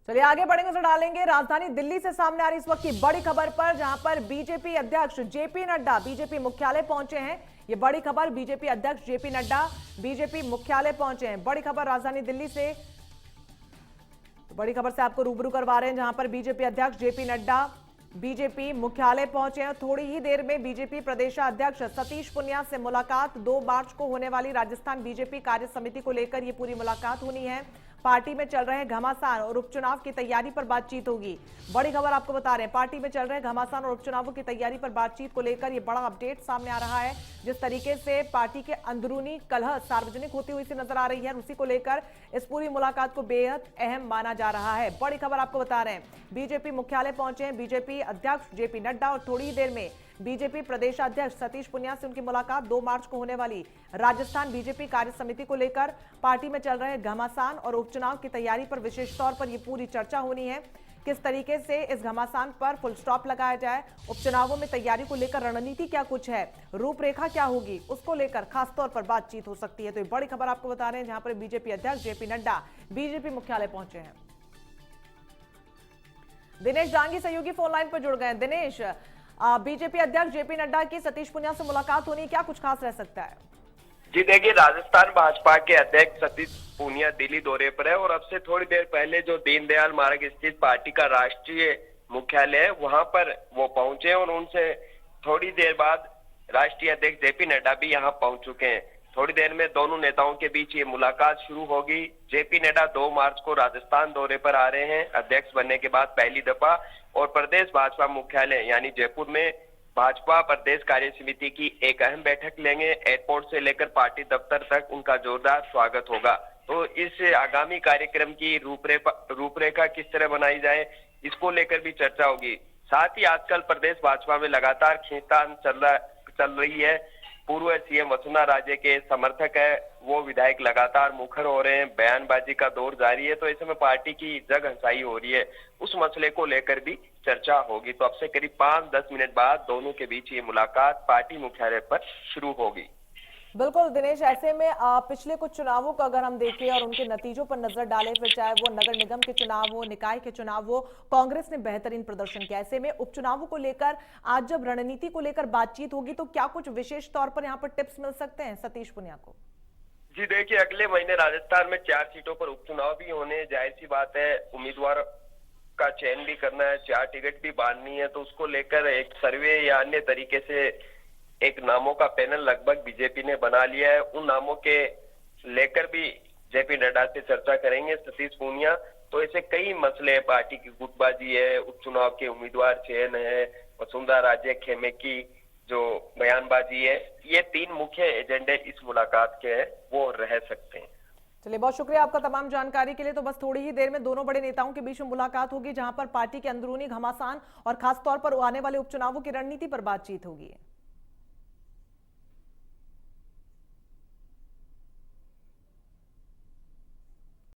चलिए आगे बढ़ेंगे तो डालेंगे राजधानी दिल्ली से सामने आ रही इस वक्त की बड़ी खबर पर, जहां पर बीजेपी अध्यक्ष जेपी नड्डा बीजेपी मुख्यालय पहुंचे हैं। ये बड़ी खबर, बीजेपी अध्यक्ष जेपी नड्डा बीजेपी मुख्यालय पहुंचे हैं। बड़ी खबर राजधानी दिल्ली से, तो बड़ी खबर से आपको रूबरू करवा रहे हैं, जहां पर बीजेपी अध्यक्ष जेपी नड्डा बीजेपी मुख्यालय पहुंचे हैं। थोड़ी ही देर में बीजेपी प्रदेशाध्यक्ष सतीश पुनिया से मुलाकात, 2 मार्च को होने वाली राजस्थान बीजेपी कार्य समिति को लेकर ये पूरी मुलाकात होनी है। पार्टी में चल रहे घमासान और उपचुनाव की तैयारी पर बातचीत होगी। बड़ी खबर आपको बता रहे हैं, पार्टी में चल रहे घमासान और उपचुनावों की तैयारी पर बातचीत को लेकर ये बड़ा अपडेट सामने आ रहा है। जिस तरीके से पार्टी के अंदरूनी कलह सार्वजनिक होती हुई सी नजर आ रही है, उसी को लेकर इस पूरी मुलाकात को बेहद अहम माना जा रहा है। बड़ी खबर आपको बता रहे हैं, बीजेपी मुख्यालय पहुंचे हैं बीजेपी अध्यक्ष जेपी नड्डा और थोड़ी ही देर में बीजेपी प्रदेशाध्यक्ष सतीश पुनिया से उनकी मुलाकात 2 मार्च को होने वाली राजस्थान बीजेपी कार्य समिति को लेकर, पार्टी में चल रहे घमासान और उपचुनाव की तैयारी पर विशेष तौर पर यह पूरी चर्चा होनी है। किस तरीके से इस घमासान पर फुल स्टॉप लगाया जाए, उपचुनावों में तैयारी को लेकर रणनीति क्या कुछ है, रूपरेखा क्या होगी, उसको लेकर खासतौर पर बातचीत हो सकती है। तो ये बड़ी खबर आपको बता रहे हैं, जहां पर बीजेपी अध्यक्ष जेपी नड्डा बीजेपी मुख्यालय पहुंचे हैं। दिनेश डांगी सहयोगी फोन लाइन पर जुड़ गए हैं। दिनेश, बीजेपी अध्यक्ष जेपी नड्डा की सतीश पुनिया से मुलाकात होनी, क्या कुछ खास रह सकता है? जी देखिए, राजस्थान भाजपा के अध्यक्ष सतीश पूनिया दिल्ली दौरे पर है और अब से थोड़ी देर पहले जो दीनदयाल मार्ग स्थित पार्टी का राष्ट्रीय मुख्यालय है वहां पर वो पहुंचे और उनसे थोड़ी देर बाद राष्ट्रीय अध्यक्ष जेपी नड्डा भी यहां पहुंच चुके हैं। थोड़ी देर में दोनों नेताओं के बीच ये मुलाकात शुरू होगी। जेपी नड्डा 2 मार्च को राजस्थान दौरे पर आ रहे हैं अध्यक्ष बनने के बाद पहली दफा, और प्रदेश भाजपा मुख्यालय यानी जयपुर में भाजपा प्रदेश कार्य समिति की एक अहम बैठक लेंगे। एयरपोर्ट से लेकर पार्टी दफ्तर तक उनका जोरदार स्वागत होगा। तो इस आगामी कार्यक्रम की रूपरेखा किस तरह बनाई जाए, इसको लेकर भी चर्चा होगी। साथ ही आजकल प्रदेश भाजपा में लगातार खींचतान चल रही है। पूर्व सीएम वसुंधरा राजे के समर्थक है, वो विधायक लगातार मुखर हो रहे हैं, बयानबाजी का दौर जारी है। तो ऐसे में पार्टी की जग हंसाई हो रही है, उस मसले को लेकर भी चर्चा होगी। तो अब से करीब 5-10 मिनट बाद दोनों के बीच ये मुलाकात पार्टी मुख्यालय पर शुरू होगी। बिल्कुल दिनेश, ऐसे में पिछले कुछ चुनावों को अगर हम देखें और उनके नतीजों पर नजर डालें, फिर चाहे वो नगर निगम के चुनाव हो, निकाय के चुनाव हो, कांग्रेस ने बेहतरीन प्रदर्शन किया। ऐसे में उपचुनावों को लेकर आज जब रणनीति को लेकर बातचीत होगी, तो क्या कुछ विशेष तौर पर यहाँ पर टिप्स मिल सकते हैं सतीश पुनिया को? जी देखिए, अगले महीने राजस्थान में 4 सीटों पर उपचुनाव भी होने, जाहिर सी बात है उम्मीदवार का चयन भी करना है, 4 टिकट भी बांटनी है। तो उसको लेकर एक सर्वे या अन्य तरीके से एक नामों का पैनल लगभग बीजेपी ने बना लिया है। उन नामों के लेकर भी जेपी नड्डा से चर्चा करेंगे सतीश पूनिया। तो ऐसे कई मसले हैं, पार्टी की गुटबाजी है, उपचुनाव के उम्मीदवार चयन है, वसुंधरा राजे खेमे की जो बयानबाजी है, ये 3 मुख्य एजेंडे इस मुलाकात के हैं, वो रह सकते हैं। चलिए, बहुत शुक्रिया आपका तमाम जानकारी के लिए। तो बस थोड़ी ही देर में दोनों बड़े नेताओं के बीच में मुलाकात होगी, जहां पर पार्टी के अंदरूनी घमासान और खासतौर पर आने वाले उपचुनावों की रणनीति पर बातचीत होगी।